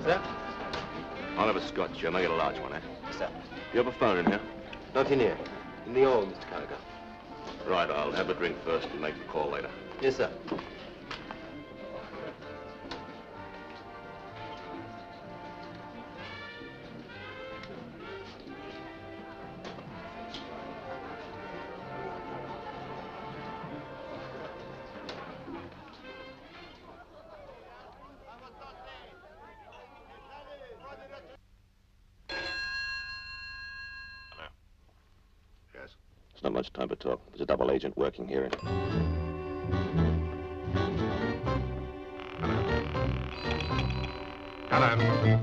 sir? I'll have a scotch. Make it a large one, eh? Sir. You have a phone in here? Not in here. In the hall, Mr. Carragher. Right, I'll have a drink first and make the call later. Yes, sir. There's not much time to talk. There's a double agent working here. Hello.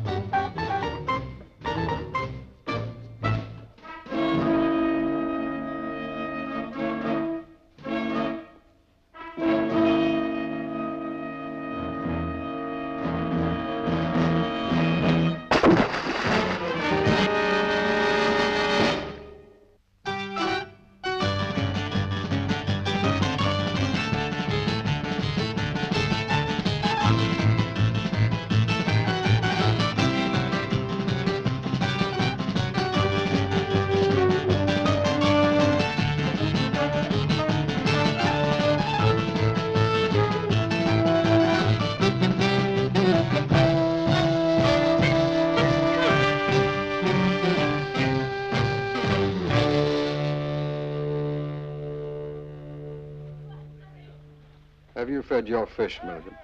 Have you fed your fish, Milligan?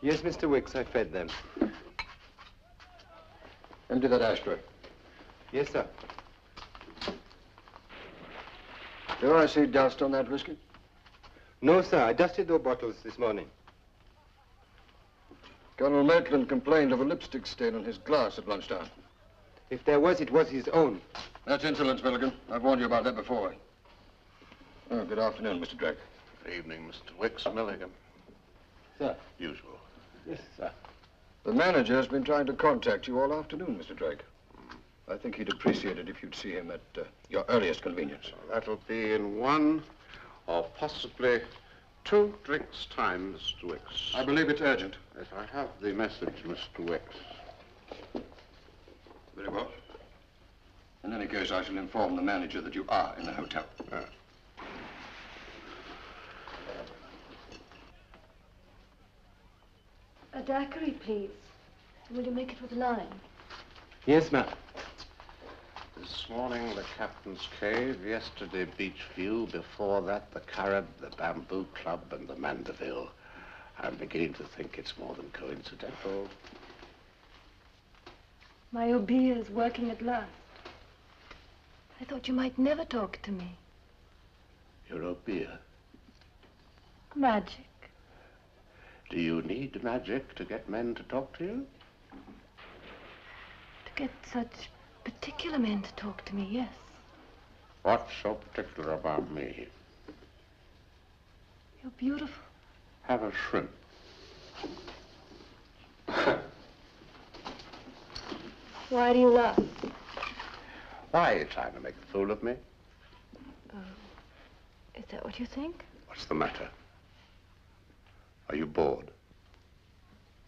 Yes, Mr. Wicks, I fed them. Empty that ashtray. Yes, sir. Do I see dust on that whiskey? No, sir. I dusted those bottles this morning. Colonel Maitland complained of a lipstick stain on his glass at lunchtime. If there was, it was his own. That's insolence, Milligan. I've warned you about that before. Oh, good afternoon, Mr. Drake. Good evening, Mr. Wicks, Milligan. Sir. Usual. Yes, sir. The manager has been trying to contact you all afternoon, Mr. Drake. I think he'd appreciate it if you'd see him at your earliest convenience. That'll be in 1 or possibly 2 drinks' time, Mr. Wicks. I believe it's urgent. Yes, I have the message, Mr. Wicks. Very well. In any case, I shall inform the manager that you are in the hotel. A daiquiri, please. Will you make it with lime? Yes, ma'am. This morning, the Captain's Cave. Yesterday, Beachview. Before that, the Carib, the Bamboo Club, and the Mandeville. I'm beginning to think it's more than coincidental. My Obeah is working at last. I thought you might never talk to me. Your Obeah? Magic. Do you need magic to get men to talk to you? To get such particular men to talk to me, yes. What's so particular about me? You're beautiful. Have a shrimp. Why do you laugh? Why are you trying to make a fool of me? Oh, is that what you think? What's the matter? Are you bored?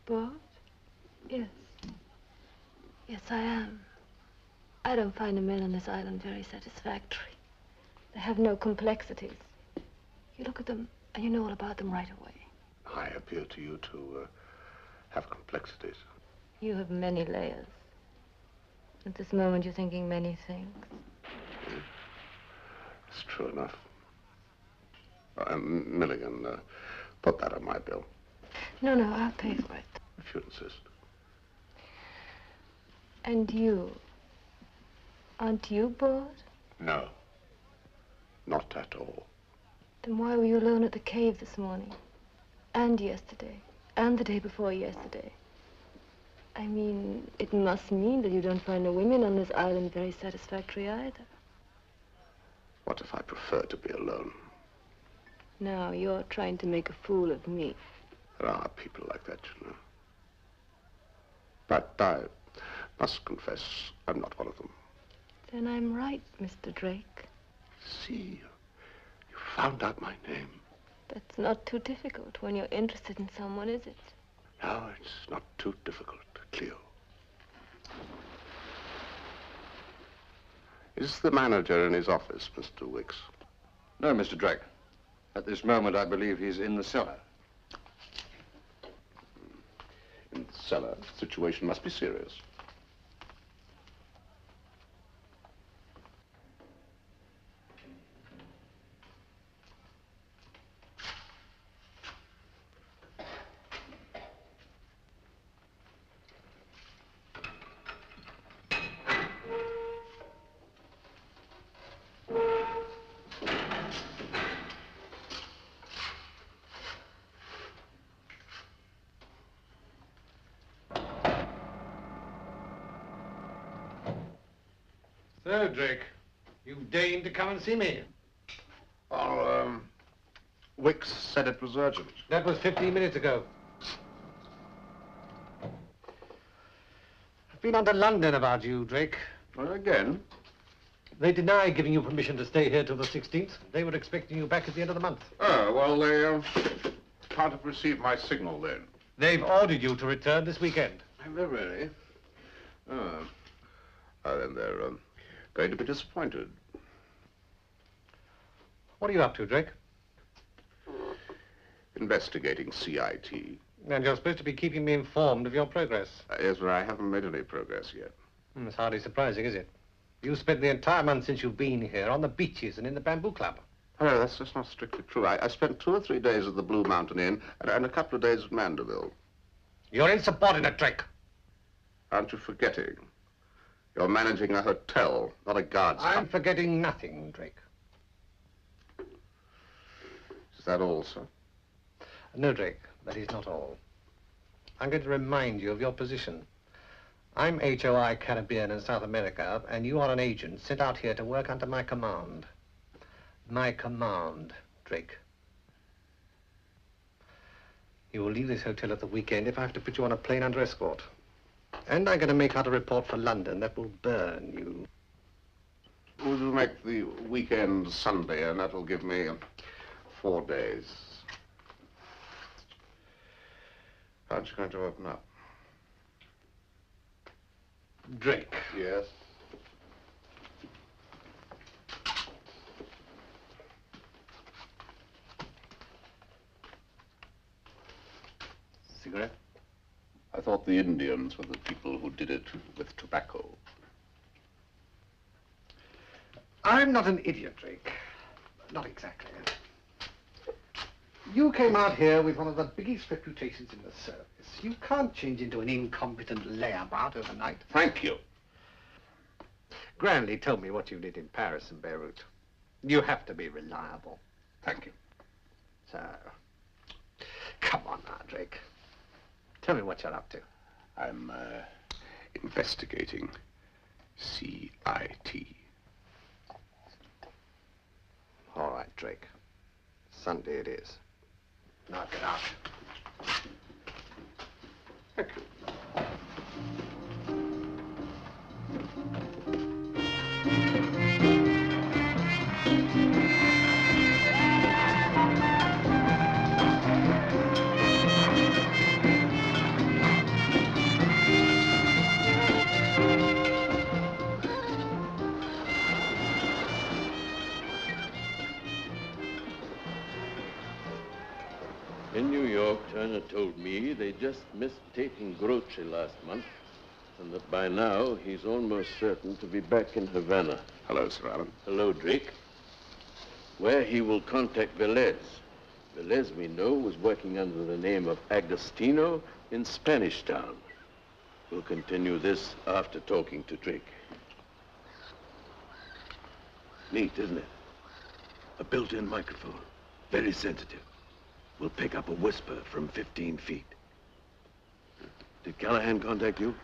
Bored? Yes. Yes, I am. I don't find the men on this island very satisfactory. They have no complexities. You look at them and you know all about them right away. I appear to you to have complexities. You have many layers. At this moment, you're thinking many things. Yeah. It's true enough. Milligan, put that on my bill. No, no, I'll pay for it. If you insist. And you? Aren't you bored? No. Not at all. Then why were you alone at the cave this morning? And yesterday? And the day before yesterday? I mean, it must mean that you don't find the women on this island very satisfactory either. What if I prefer to be alone? Now, you're trying to make a fool of me. There are people like that, you know. But I must confess, I'm not one of them. Then I'm right, Mr. Drake. See, you found out my name. That's not too difficult when you're interested in someone, is it? No, it's not too difficult. Cleo. Is the manager in his office, Mr. Wicks? No, Mr. Drake. At this moment, I believe he's in the cellar. In the cellar. The situation must be serious. So, Drake, you deigned to come and see me. Well, Wicks said it was urgent. That was 15 minutes ago. I've been on to London about you, Drake. Well, again? They deny giving you permission to stay here till the 16th. They were expecting you back at the end of the month. Oh, well, they can't have received my signal then. They've ordered you to return this weekend. Have they really? Oh. Oh, then they're going to be disappointed. What are you up to, Drake? Investigating CIT. And you're supposed to be keeping me informed of your progress. Yes, but I haven't made any progress yet. It's hardly surprising, is it? You spent the entire month since you've been here on the beaches and in the Bamboo Club. Oh, that's just not strictly true. I spent 2 or 3 days at the Blue Mountain Inn and a couple of days at Mandeville. You're insubordinate, Drake. Aren't you forgetting? You're managing a hotel, not a guard's I'm hut. forgetting nothing, Drake. Is that all, sir? No, Drake, that is not all. I'm going to remind you of your position. I'm HOI Caribbean in South America, and you are an agent sent out here to work under my command. My command, Drake. You will leave this hotel at the weekend if I have to put you on a plane under escort. And I'm going to make out a report for London that will burn you. We'll make the weekend Sunday, and that'll give me 4 days. Aren't you going to open up? Drake. Yes. Cigarette? I thought the Indians were the people who did it with tobacco. I'm not an idiot, Drake. Not exactly. You came out here with one of the biggest reputations in the service. You can't change into an incompetent layabout overnight. Thank you. Granley told me what you did in Paris and Beirut. You have to be reliable. Thank you. So, come on now, Drake. Tell me what you're up to. I'm investigating CIT. All right, Drake. Sunday it is. Now get out. Thank you. In New York, Turner told me they just missed taking Groce last month, and that by now he's almost certain to be back in Havana. Hello, Sir Alan. Hello, Drake. Where he will contact Velez. Velez, we know, was working under the name of Agostino in Spanish Town. We'll continue this after talking to Drake. Neat, isn't it? A built-in microphone. Very sensitive. Will pick up a whisper from 15 feet. Did Callahan contact you?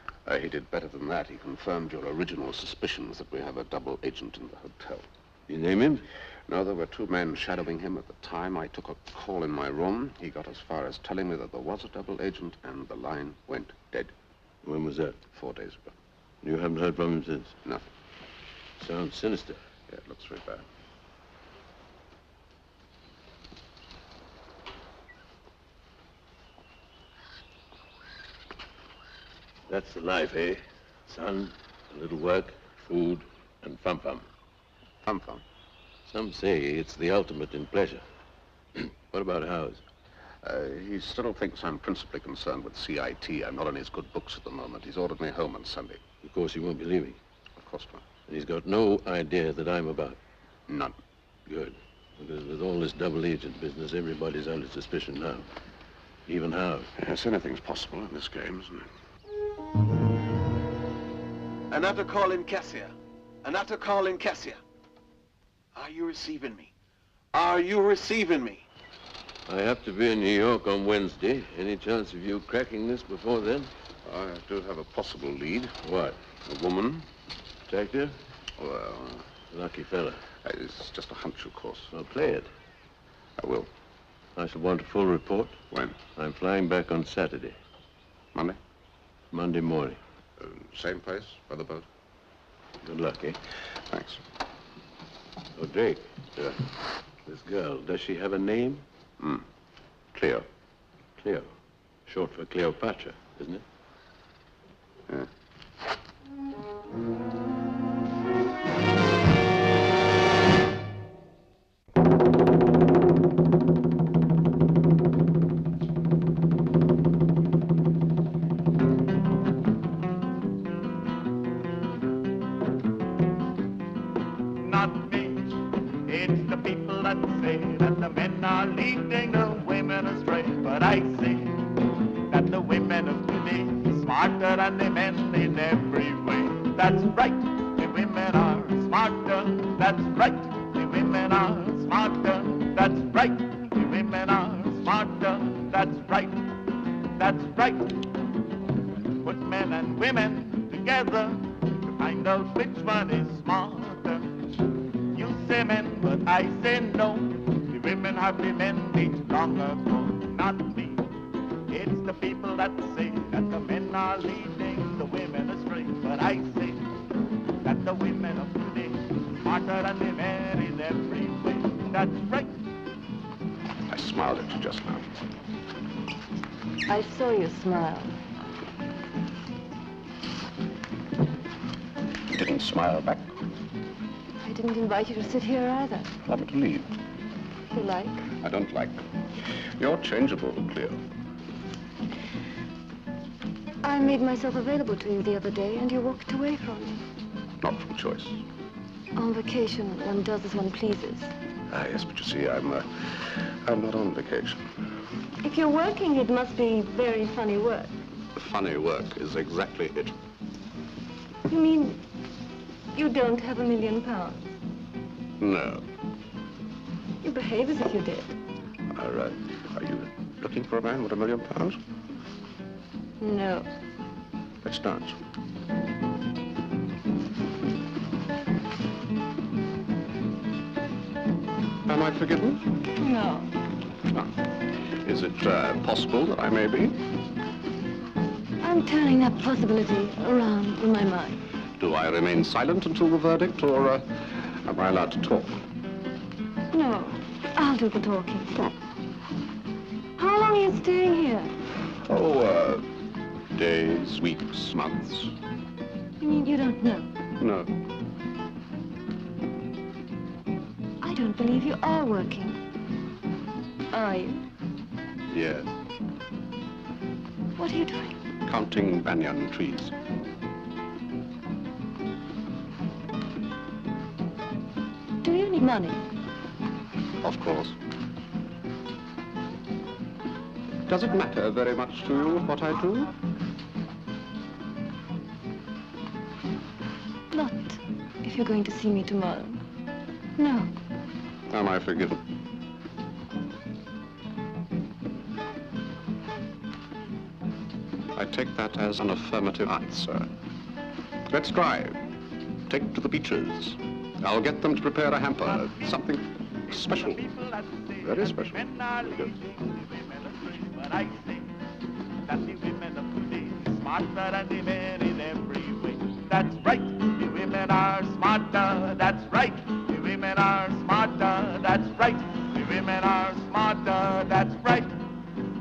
He did better than that. He confirmed your original suspicions that we have a double agent in the hotel. You name him? No, there were 2 men shadowing him at the time. I took a call in my room. He got as far as telling me that there was a double agent, and the line went dead. When was that? 4 days ago. You haven't heard from him since? Nothing. Sounds sinister. Yeah, it looks very bad. That's the life, eh? Son, a little work, food, and fum-fum. Fum-fum. Some say it's the ultimate in pleasure. What about Howes? He still thinks I'm principally concerned with CIT. I'm not in his good books at the moment. He's ordered me home on Sunday. Of course he won't be leaving. Of course not. And he's got no idea that I'm about. None. Good. Because with all this double agent business, everybody's under suspicion now. Even Howes. Yes, anything's possible in this game, isn't it? Another call in Cassia. Another call in Cassia. Are you receiving me? Are you receiving me? I have to be in New York on Wednesday. Any chance of you cracking this before then? I do have a possible lead. What? A woman. Detective? Well, Lucky fella. it's just a hunch, of course. Well, play it. I will. I shall want a full report. When? I'm flying back on Saturday. Monday? Monday morning. Same place, by the boat. Good luck, eh? Thanks. Oh, Drake. This girl, does she have a name? Cleo. Cleo. Short for Cleopatra, isn't it? Yeah. Not me. It's the people that say that the men are leading the women astray. But I say that the women of today are smarter than the men in every way. That's right, the women are smarter. That's right, the women are smarter. That's right, the women are smarter. That's right, that's right. Put men and women together to find out which one is smarter. You say men, but I say no. The women have the men beat long ago. Not me. It's the people that say that the men are leading the women astray. But I say that the women of today are smarter than the men in every way. That's right. I smiled at you just now. I saw you smile. You didn't smile back. I didn't invite you to sit here either. Allow me to leave. If you like. I don't like. You're changeable, Cleo. I made myself available to you the other day, and you walked away from me. Not from choice. On vacation, one does as one pleases. Ah, yes, but you see, I'm not on vacation. If you're working, it must be very funny work. Funny work is exactly it. You mean you don't have £1 million? No. You behave as if you did. Are you looking for a man with £1 million? No. Let's dance. Am I forgiven? No. Is it possible that I may be? I'm turning that possibility around in my mind. Do I remain silent until the verdict, or am I allowed to talk? No. I'll do the talking. How long are you staying here? Oh, days, weeks, months. You mean you don't know? No. I don't believe you are working. Are you? Yes. What are you doing? Counting banyan trees. Do you need money? Of course. Does it matter very much to you what I do? Not if you're going to see me tomorrow. No. Am I forgiven? I take that as an affirmative answer. Let's drive. Take to the beaches. I'll get them to prepare a hamper. Something special. Very special. Good. But I say that the women of today are smarter than the men in every way. That's right, the women are smarter. That's right, the women are smarter. That's right, the women are smarter. That's right,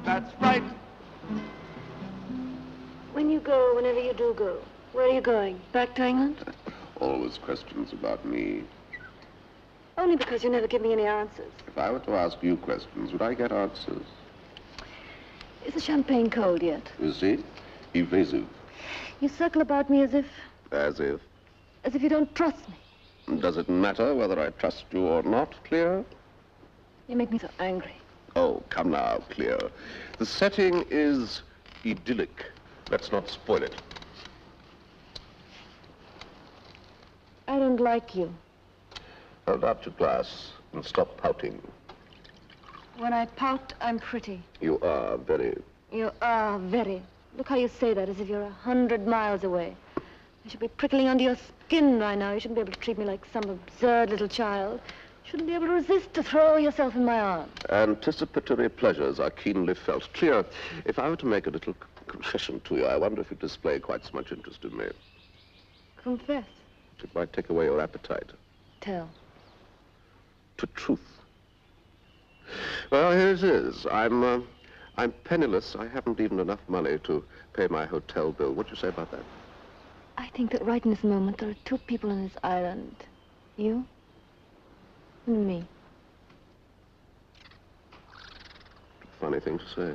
that's right. When you go, whenever you Hugo. Where are you going? Back to England? Always questions about me. Only because you never give me any answers. If I were to ask you questions, would I get answers? Is the champagne cold yet? You see? Evasive. You circle about me as if As if. you don't trust me. Does it matter whether I trust you or not, Cleo? You make me so angry. Oh, come now, Cleo. The setting is idyllic. Let's not spoil it. I don't like you. Hold up your glass and stop pouting. When I pout, I'm pretty. You are very... You are very. Look how you say that, as if you're 100 miles away. I should be prickling under your skin right now. You shouldn't be able to treat me like some absurd little child. You shouldn't be able to resist to throw yourself in my arms. Anticipatory pleasures are keenly felt. Cleo, if I were to make a little confession to you, I wonder if you'd display quite so much interest in me. Confess. It might take away your appetite. Tell. To truth. Well, here it is. I'm penniless. I haven't even enough money to pay my hotel bill. What do you say about that? I think that right in this moment there are two people on this island. You and me. Funny thing to say.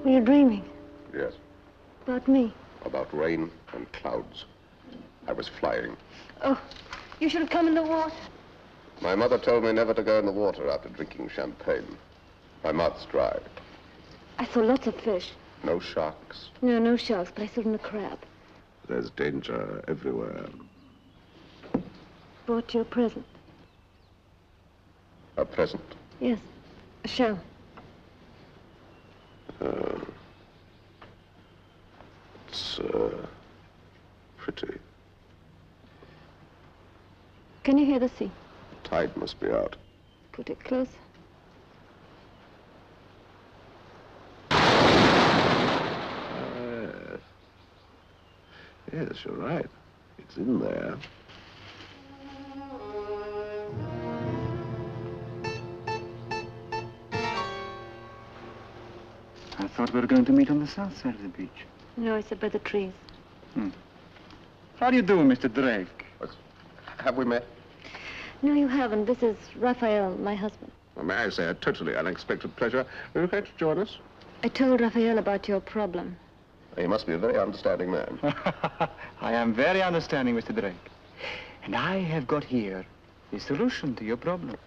Were you dreaming? Yes. About me? About rain and clouds. I was flying. Oh, you should have come in the water. My mother told me never to go in the water after drinking champagne. My mouth's dry. I saw lots of fish. No sharks. No, no sharks, but I saw a crab. There's danger everywhere. Brought you a present. A present. Yes, a shell. It's pretty. Can you hear the sea? Tide must be out. Put it close. Yes, you're right. It's in there. I thought we were going to meet on the south side of the beach. No, I said by the trees. How do you do, Mr. Drake? Have we met? No, you haven't. This is Raphael, my husband. Well, may I say, a totally unexpected pleasure. Are you going to join us? I told Raphael about your problem. He must be a very understanding man. I am very understanding, Mr. Drake. And I have got here the solution to your problem.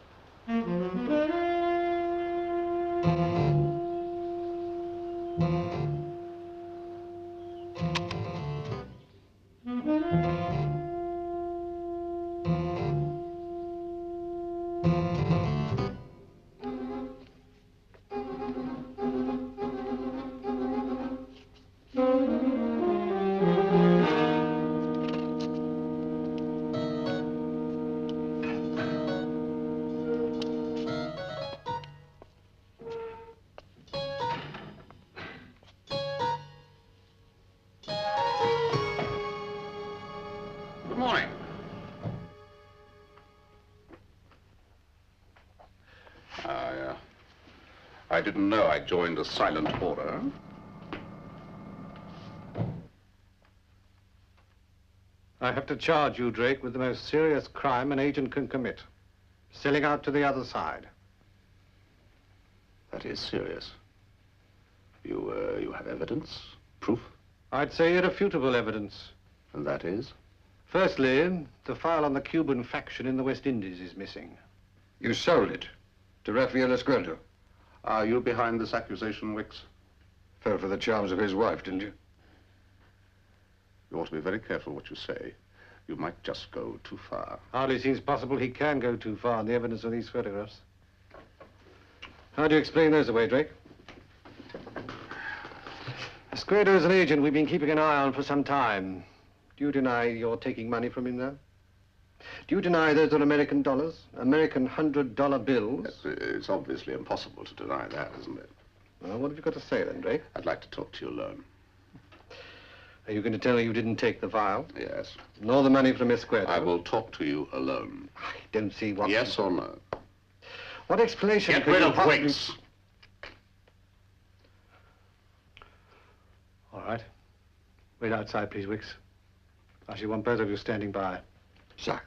Good morning. I didn't know I joined a silent order. I have to charge you, Drake, with the most serious crime an agent can commit. Selling out to the other side. That is serious. You have evidence? Proof? I'd say irrefutable evidence. And that is? Firstly, the file on the Cuban faction in the West Indies is missing. You sold it to Rafael Esquerdo. Are you behind this accusation, Wicks? Fell for the charms of his wife, didn't you? You ought to be very careful what you say. You might just go too far. Hardly seems possible he can go too far on the evidence of these photographs. How do you explain those away, Drake? Esquerdo is an agent we've been keeping an eye on for some time. Do you deny you're taking money from him now? Do you deny those are American dollars? American $100 bills? It's obviously impossible to deny that, isn't it? Well, what have you got to say then, Drake? I'd like to talk to you alone. Are you going to tell me you didn't take the vial? Yes. Nor the money from Esquerdo? I will talk to you alone. I don't see what... Yes or no? What explanation... Get could rid you of possibly- Wicks. All right. Wait outside, please, Wicks. I shall want both of you standing by. Sir.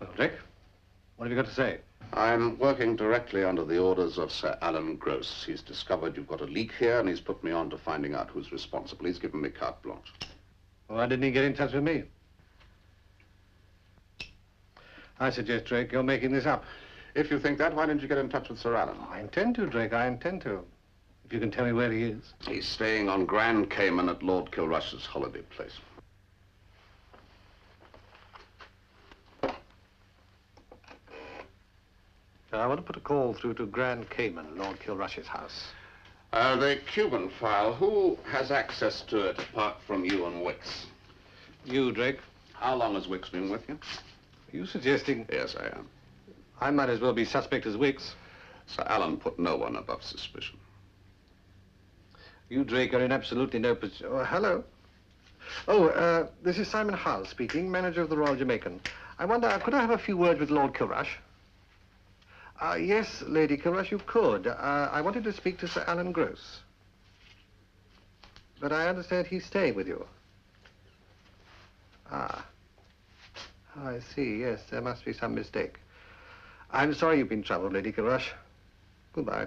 Well, Drake, what have you got to say? I'm working directly under the orders of Sir Alan Gross. He's discovered you've got a leak here, and he's put me on to finding out who's responsible. He's given me carte blanche. Why didn't he get in touch with me? I suggest, Drake, you're making this up. If you think that, why didn't you get in touch with Sir Alan? I intend to, Drake, I intend to. If you can tell me where he is. He's staying on Grand Cayman at Lord Kilrush's holiday place. I want to put a call through to Grand Cayman, Lord Kilrush's house. The Cuban file, who has access to it apart from you and Wicks? You, Drake. How long has Wicks been with you? Are you suggesting... Yes, I am. I might as well be suspect as Wicks. Sir Alan put no one above suspicion. You, Drake, are in absolutely no position... Oh, hello. Oh, this is Simon Hull speaking, manager of the Royal Jamaican. I wonder, could I have a few words with Lord Kilrush? Yes, Lady Kilrush, you could. I wanted to speak to Sir Alan Gross. But I understand he's staying with you. Ah. Oh, I see, yes, there must be some mistake. I'm sorry you've been troubled, Lady Kilrush. Goodbye.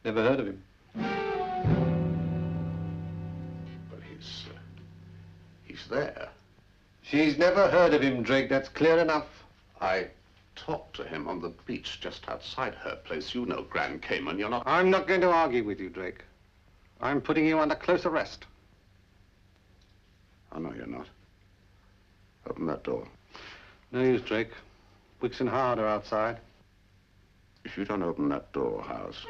Never heard of him. But he's there. She's never heard of him, Drake. That's clear enough. I talked to him on the beach just outside her place. You know Grand Cayman. You're not... I'm not going to argue with you, Drake. I'm putting you under close arrest. Oh, no, you're not. Open that door. No use, Drake. Wicks and Howard are outside. If you don't open that door, House...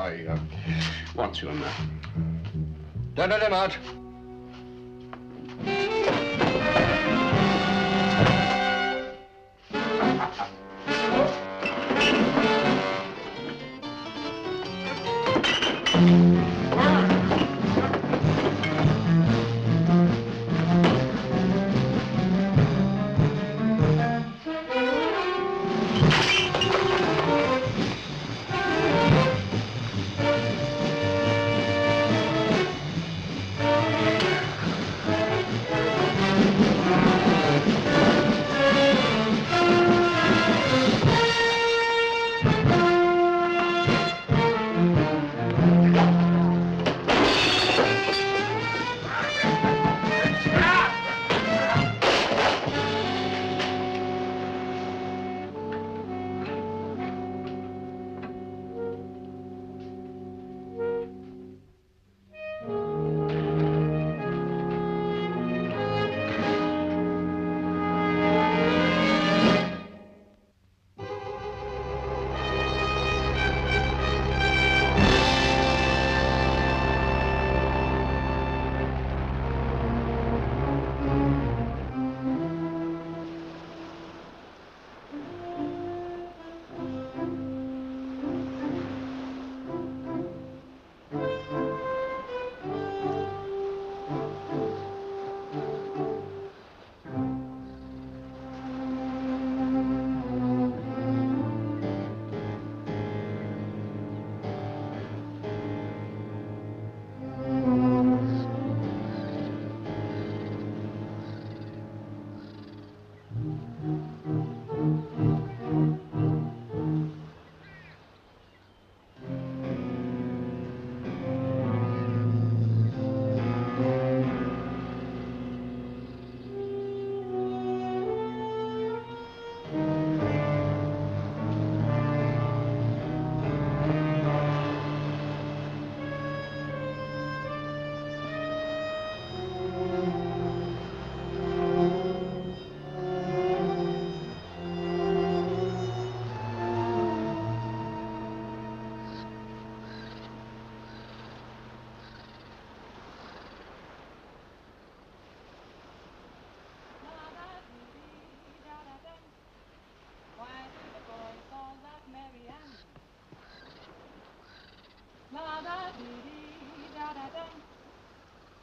I want you in there. Don't let him out.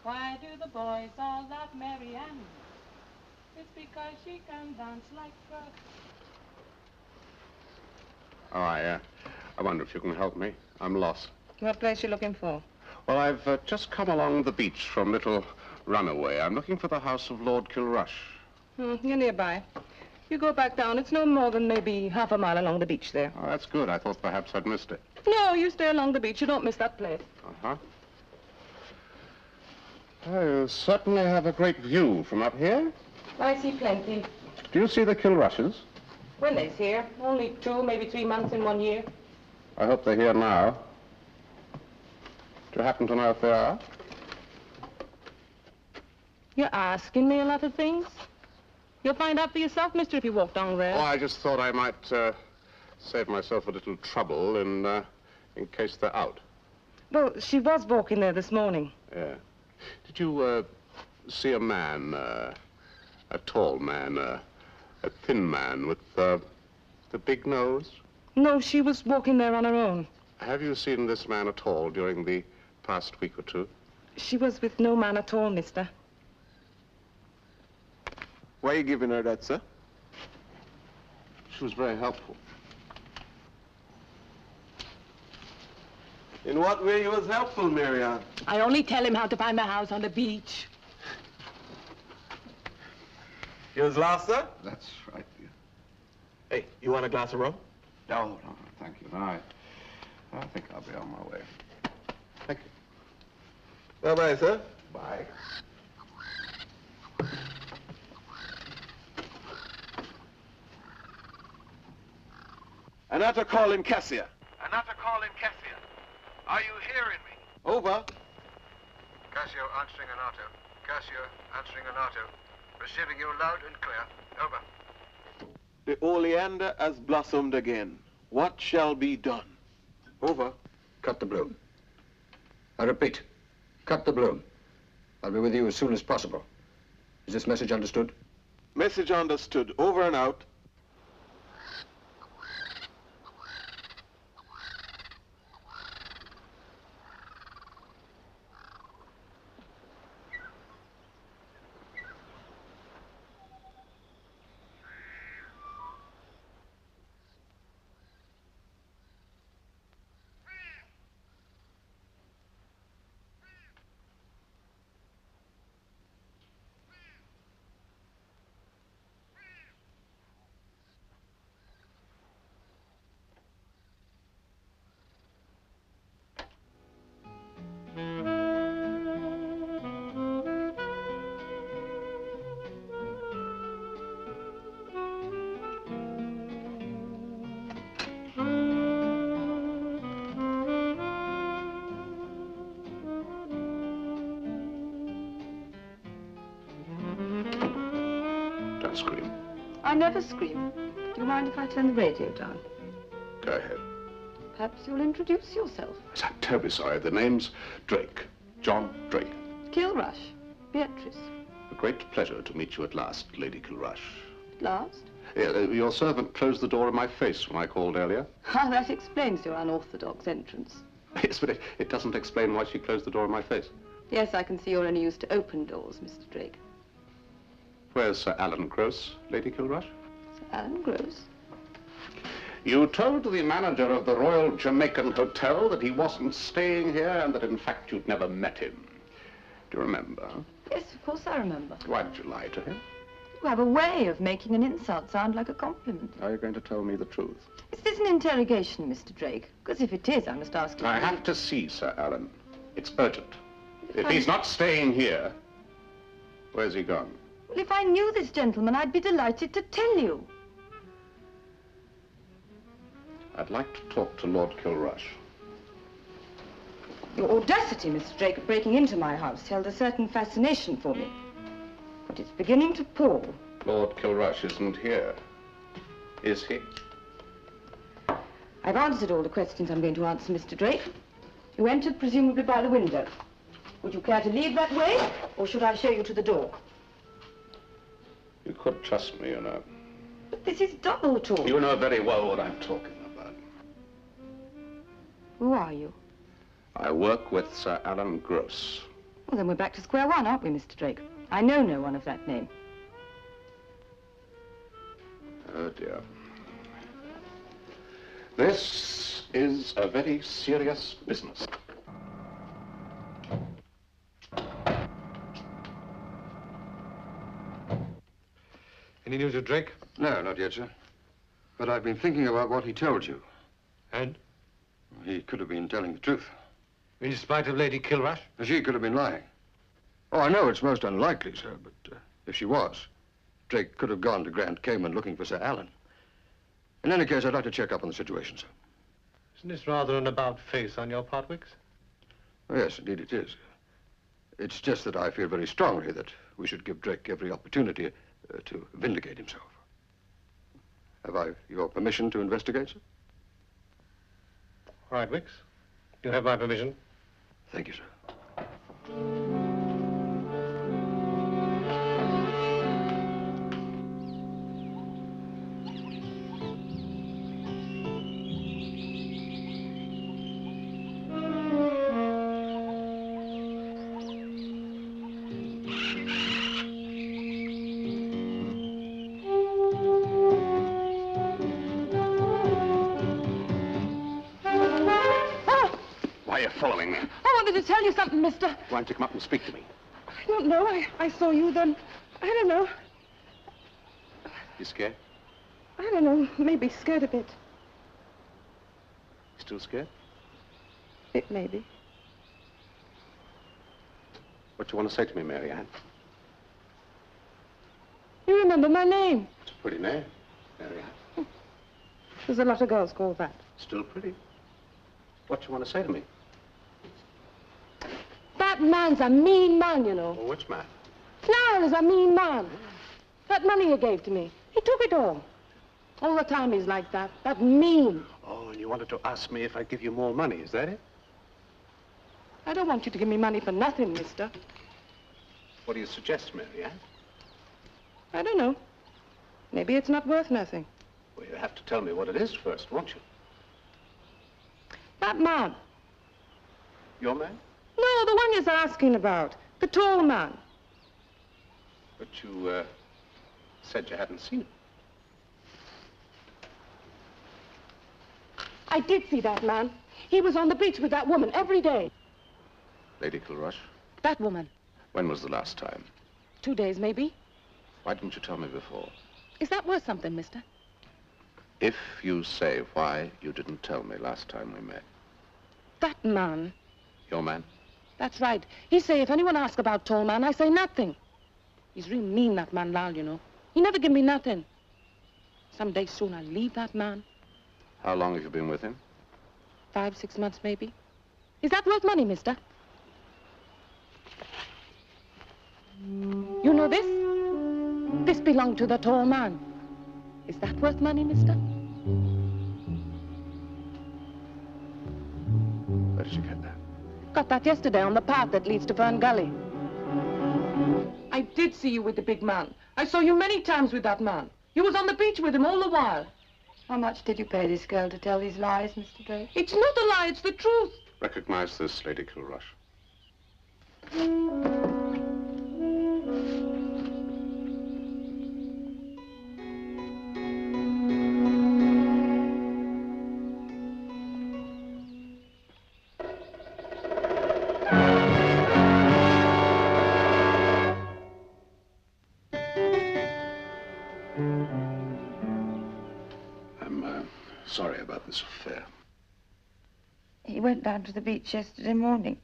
Why do the boys all love Mary Ann? It's because she can dance like a... Oh, I wonder if you can help me. I'm lost. What place you looking for? Well, I've just come along the beach from Little Runaway. I'm looking for the house of Lord Kilrush. You're nearby. You go back down. It's no more than maybe half a mile along the beach there. Oh, that's good. I thought perhaps I'd missed it. No, you stay along the beach. You don't miss that place. Uh-huh. Oh, you certainly have a great view from up here. I see plenty. Do you see the Kilrushes? When they's here. Only 2, maybe 3 months in 1 year. I hope they're here now. Do you happen to know if they are? You're asking me a lot of things. You'll find out for yourself, mister, if you walk down there. Oh, I just thought I might save myself a little trouble in case they're out. Well, she was walking there this morning. Yeah. Did you see a man, a tall man, a thin man with the big nose? No, she was walking there on her own. Have you seen this man at all during the past week or two? She was with no man at all, mister. Why are you giving her that, sir? She was very helpful. In what way you was helpful, Mary Ann? I only tell him how to find my house on the beach. You was lost, sir? That's right, dear. Hey, you want a glass of rum? No, thank you. No, I think I'll be on my way. Thank you. Bye-bye, sir. Bye. Another call in Cassia. Another call in Cassia. Are you hearing me? Over. Cassio answering an auto. Cassio answering an auto. Receiving you loud and clear. Over. The oleander has blossomed again. What shall be done? Over. Cut the bloom. I repeat, cut the bloom. I'll be with you as soon as possible. Is this message understood? Message understood. Over and out. Don't scream. I never scream. Do you mind if I turn the radio down? Go ahead. Perhaps you'll introduce yourself. I'm terribly sorry. The name's Drake. John Drake. Kilrush. Beatrice. A great pleasure to meet you at last, Lady Kilrush. At last? Your servant closed the door in my face when I called earlier. Ah, that explains your unorthodox entrance. Yes, but it doesn't explain why she closed the door in my face. Yes, I can see you're only used to open doors, Mr. Drake. Where's Sir Alan Gross, Lady Kilrush? Sir Alan Gross? You told the manager of the Royal Jamaican Hotel that he wasn't staying here and that, in fact, you'd never met him. Do you remember? Yes, of course I remember. Why did you lie to him? You have a way of making an insult sound like a compliment. Are you going to tell me the truth? Is this an interrogation, Mr. Drake? Because if it is, I must ask you... I have to see Sir Alan. It's urgent. If he's not staying here, where's he gone? Well, if I knew this gentleman, I'd be delighted to tell you. I'd like to talk to Lord Kilrush. Your audacity, Mr. Drake, of breaking into my house held a certain fascination for me. But it's beginning to pall. Lord Kilrush isn't here, is he? I've answered all the questions I'm going to answer, Mr. Drake. You entered presumably by the window. Would you care to leave that way, or should I show you to the door? You could trust me, you know. But this is double talk. You know very well what I'm talking about. Who are you? I work with Sir Alan Gross. Well, then we're back to square one, aren't we, Mr. Drake? I know no one of that name. Oh, dear. This is a very serious business. Any news of Drake? No, not yet, sir. But I've been thinking about what he told you. And? He could have been telling the truth. In spite of Lady Kilrush? She could have been lying. Oh, I know it's most unlikely, sir, but if she was, Drake could have gone to Grand Cayman looking for Sir Alan. In any case, I'd like to check up on the situation, sir. Isn't this rather an about-face on your part, Wicks? Oh, yes, indeed it is. It's just that I feel very strongly that we should give Drake every opportunity to vindicate himself. Have I your permission to investigate, sir? All right, Wicks. You have my permission. Thank you, sir. Why are you following me? I wanted to tell you something, mister. Why don't you come up and speak to me? I don't know. I saw you then. I don't know. You scared? I don't know. Maybe scared a bit. Still scared? It maybe. What do you want to say to me, Mary Ann? You remember my name? It's a pretty name, Mary Ann. There's a lot of girls called that. Still pretty. What do you want to say to me? That man's a mean man, you know. Oh, which man? Niall is a mean man. That money you gave to me, he took it all. All the time he's like that. That mean. Oh, and you wanted to ask me if I'd give you more money, is that it? I don't want you to give me money for nothing, mister. What do you suggest, Mary Ann? I don't know. Maybe it's not worth nothing. Well, you have to tell me what it is first, won't you? That man. Your man? No, the one you're asking about. The tall man. But you, said you hadn't seen him. I did see that man. He was on the beach with that woman every day. Lady Kilrush? That woman. When was the last time? 2 days, maybe. Why didn't you tell me before? Is that worth something, mister? If you say why you didn't tell me last time we met. That man. Your man? That's right. He say if anyone asks about tall man, I say nothing. He's real mean, that man Lal, you know. He never give me nothing. Some day soon I'll leave that man. How long have you been with him? 5, 6 months, maybe. Is that worth money, mister? You know this? This belonged to the tall man. Is that worth money, mister? Where did you get that? Got that yesterday on the path that leads to Fern Gully. I did see you with the big man. I saw you many times with that man. You was on the beach with him all the while. How much did you pay this girl to tell these lies, Mr. Drake? It's not a lie, it's the truth. Recognize this, Lady Kilrush. Sorry about this affair. He went down to the beach yesterday morning.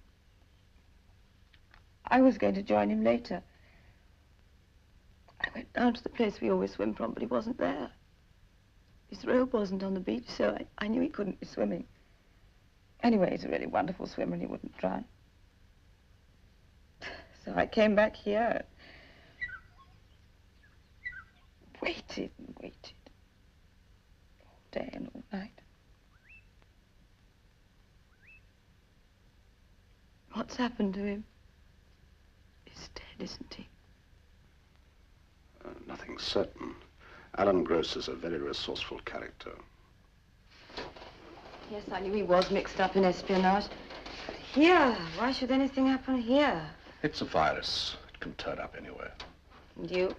I was going to join him later. I went down to the place we always swim from, but he wasn't there. His robe wasn't on the beach, so I knew he couldn't be swimming. Anyway, he's a really wonderful swimmer and he wouldn't drown. So I came back here. Waited and waited. Day and all night. What's happened to him? He's dead, isn't he? Nothing's certain. Alan Gross is a very resourceful character. Yes, I knew he was mixed up in espionage. But here, why should anything happen here? It's a virus. It can turn up anywhere. And you?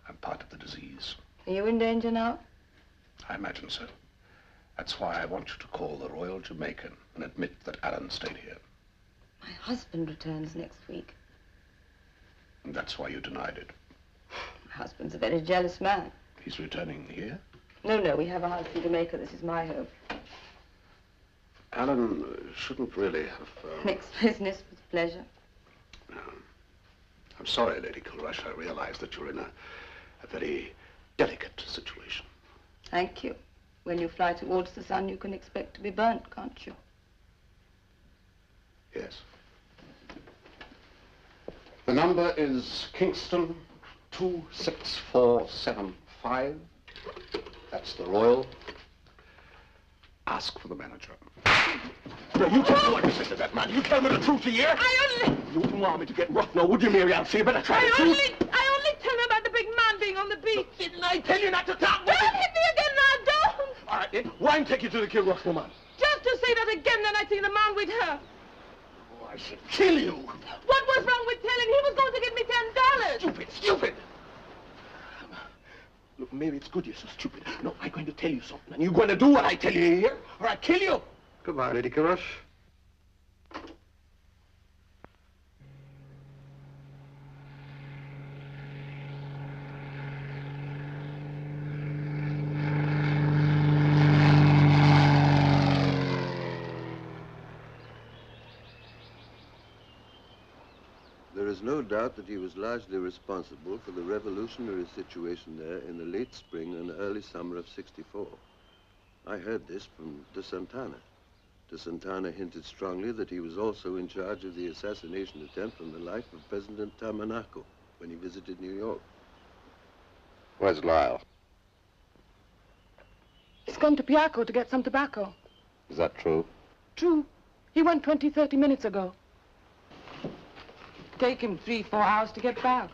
I'm part of the disease. Are you in danger now? I imagine so. That's why I want you to call the Royal Jamaican and admit that Alan stayed here. My husband returns next week. And that's why you denied it. My husband's a very jealous man. He's returning here? No, we have a house in Jamaica. This is my home. Alan shouldn't really have... Mixed business with pleasure. No. I'm sorry, Lady Kilrush. I realize that you're in a very delicate situation. Thank you. When you fly towards the sun, you can expect to be burnt, can't you? Yes. The number is Kingston 26475. That's the Royal. Ask for the manager. No, you tell me what you said to that man. You tell me the truth, you hear? I You wouldn't want me to get rough now, would you, Mary Ann? So you better try the truth. I only tell him about the big man being on the beach. Didn't I tell you not to talk? Don't hit me again now, don't! All right, then. Why take you to the Kilrush woman? Just to say that again, then I seen the man with her. Oh, I should kill you. What was wrong with telling? He was going to give me $10. Stupid. Look, Mary, it's good you're so stupid. No, I'm going to tell you something, and you're going to do what I tell you here, or I kill you. Goodbye, Lady Kilrush. There is no doubt that he was largely responsible for the revolutionary situation there in the late spring and early summer of '64. I heard this from De Santana. De Santana hinted strongly that he was also in charge of the assassination attempt on the life of President Tamanaco when he visited New York. Where's Lyle? He's gone to Piaco to get some tobacco. Is that true? True. He went 20, 30 minutes ago. Take him 3, 4 hours to get back.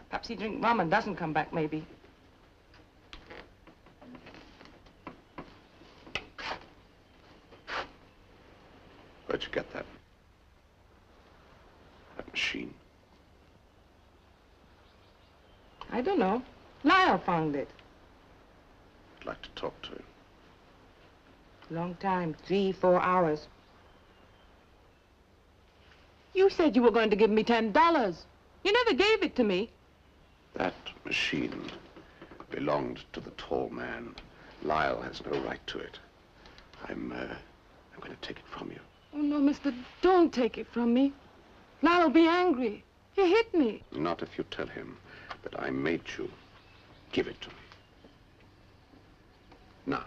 Perhaps he drink rum and doesn't come back, maybe. Where'd you get that? That machine? I don't know. Lyle found it. I'd like to talk to him. Long time, 3, 4 hours. You said you were going to give me $10. You never gave it to me. That machine belonged to the tall man. Lyle has no right to it. I'm going to take it from you. Oh, no, mister, don't take it from me. Lyle'll be angry. He hit me. Not if you tell him that I made you give it to me. Now,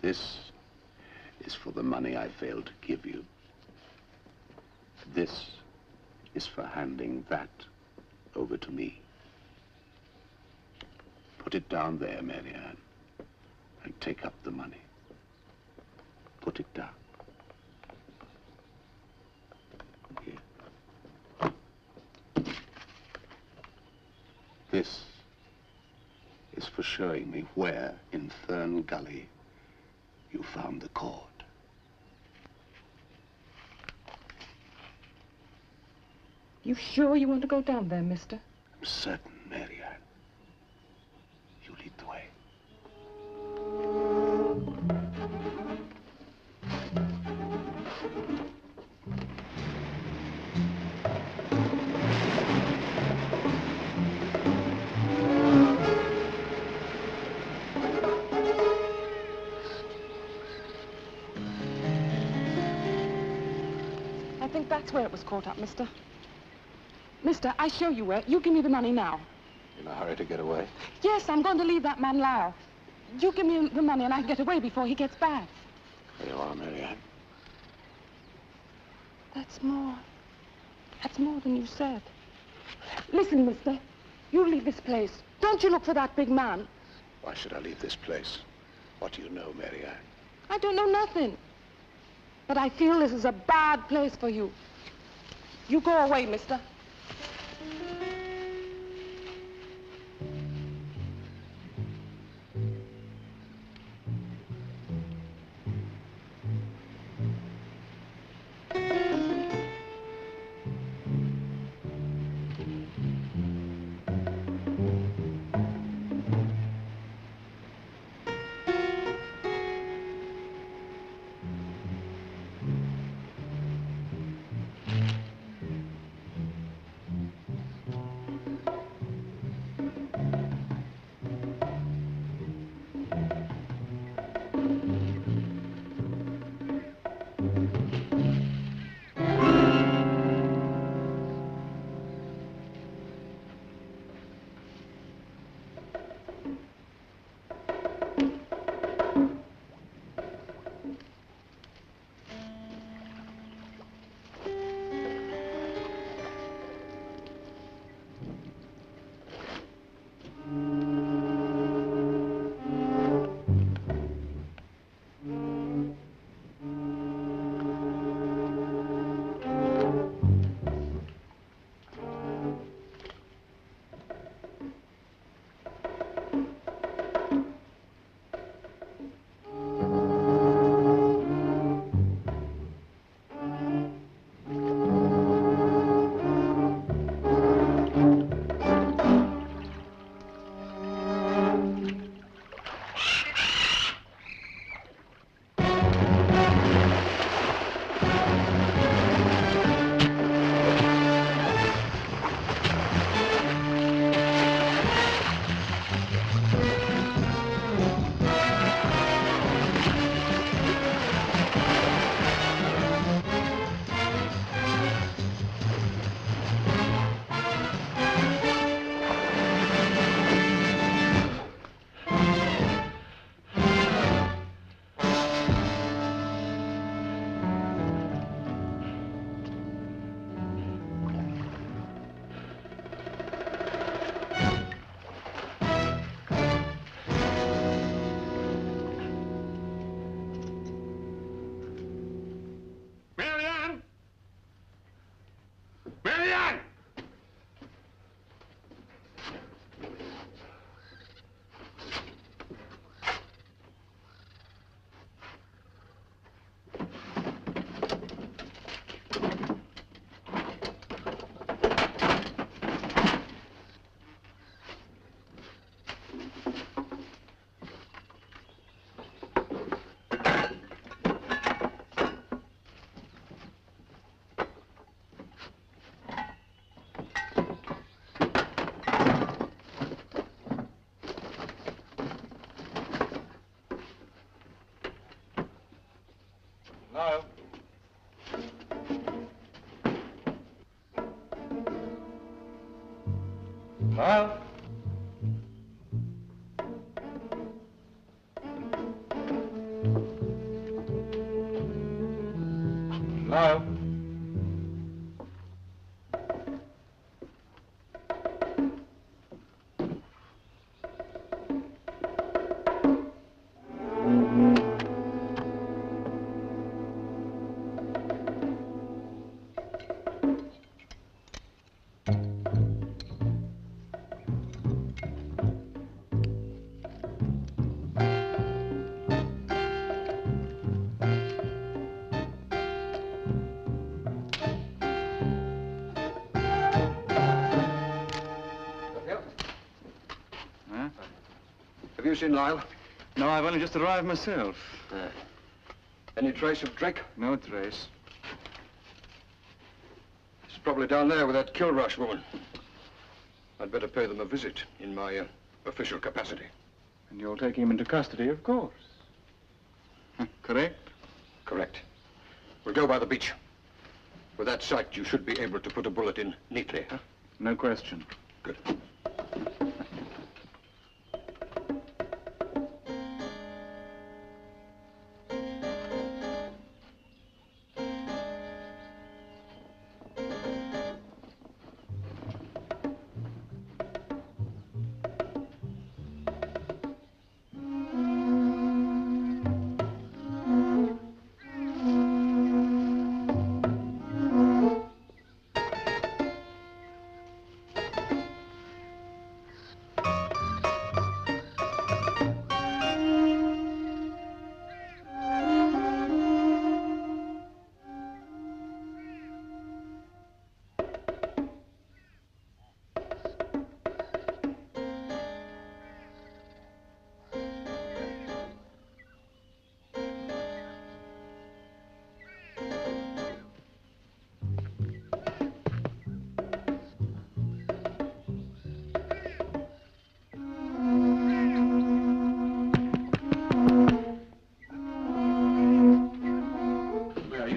this is for the money I failed to give you. This is for handing that over to me. Put it down there, Mary Ann, and take up the money. Put it down. Here. This is for showing me where in Fern Gully you found the cord. You sure you want to go down there, mister? I'm certain, Mary Ann. You lead the way. I think that's where it was caught up, mister. Mister, I show you where. You give me the money now. In a hurry to get away? Yes, I'm going to leave that man Lyle. You give me the money and I can get away before he gets back. There you are, Mary Ann. That's more. That's more than you said. Listen, mister. You leave this place. Don't you look for that big man. Why should I leave this place? What do you know, Mary Ann? I don't know nothing. But I feel this is a bad place for you. You go away, mister. Marianne! Lyle. Lyle. Lyle. Have you seen Lyle? No, I've only just arrived myself. Any trace of Drake? No trace. He's probably down there with that Kilrush woman. I'd better pay them a visit in my official capacity. And you'll take him into custody, of course. Correct? Correct. We'll go by the beach. With that sight, you should be able to put a bullet in neatly, huh? No question. Good.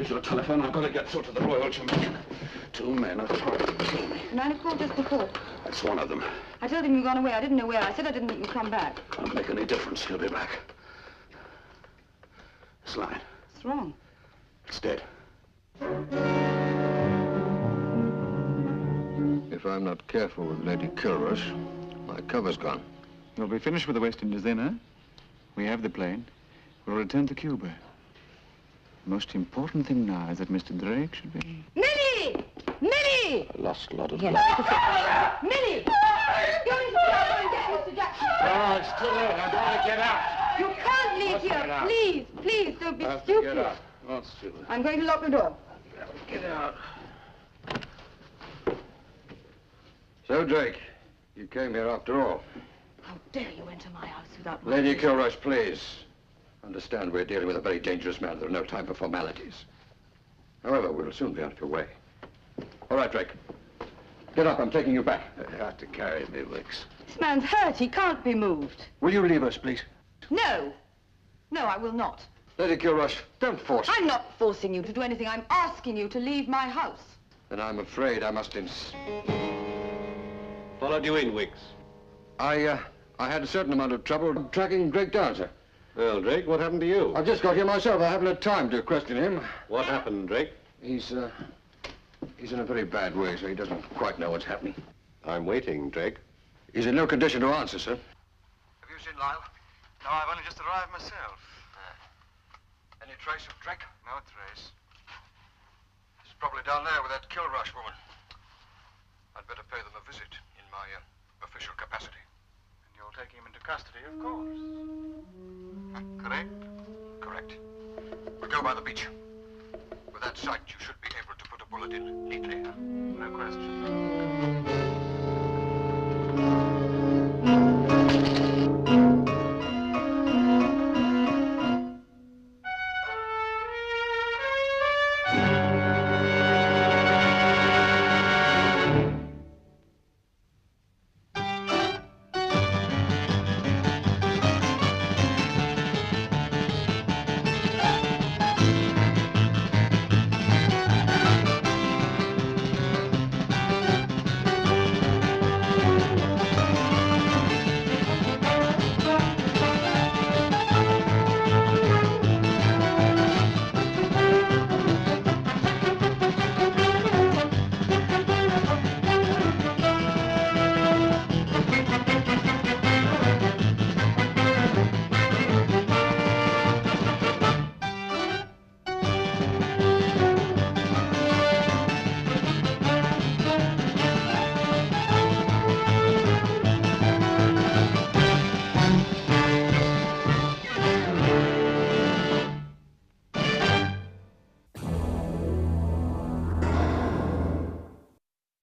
Your telephone. I've got to get through to the Royal Jamaica. 2 men are trying to kill me. The man who called just before. That's one of them. I told him you'd gone away. I didn't know where. I said I didn't think you'd come back. Can't make any difference. He'll be back. This line. What's wrong? It's dead. If I'm not careful with Lady Kilrush, my cover's gone. You'll be finished with the West Indies then, huh? We have the plane. We'll return to Cuba. The most important thing now is that Mr. Drake should be... Millie! Millie! I lost a lot of Millie! Go into the other and get Mr. Jackson. Oh, it's too late. I've got to get out. You can't leave Let's get here. out. Please, please, don't be I have to stupid. get out. Not stupid. I'm going to lock the door. Get out. So, Drake, you came here after all. How dare you enter my house without... Lady Kilrush, please. Understand we're dealing with a very dangerous man. There's no time for formalities. However, we'll soon be out of your way. All right, Drake. Get up. I'm taking you back. You have to carry me, Wicks. This man's hurt. He can't be moved. Will you leave us, please? No. No, I will not. Lady Kilrush, don't force me. I'm not forcing you to do anything. I'm asking you to leave my house. Then I'm afraid I must Followed you in, Wicks. I had a certain amount of trouble tracking Drake down, sir. Well, Drake, what happened to you? I've just got here myself. I haven't had time to question him. What happened, Drake? He's in a very bad way, so he doesn't quite know what's happening. I'm waiting, Drake. He's in no condition to answer, sir. Have you seen Lyle? No, I've only just arrived myself. Any trace of Drake? No trace. He's probably down there with that Kilrush woman. custody, of course. Correct? Correct. We'll go by the beach. With that sight, you should be able to put a bullet in neatly. No question.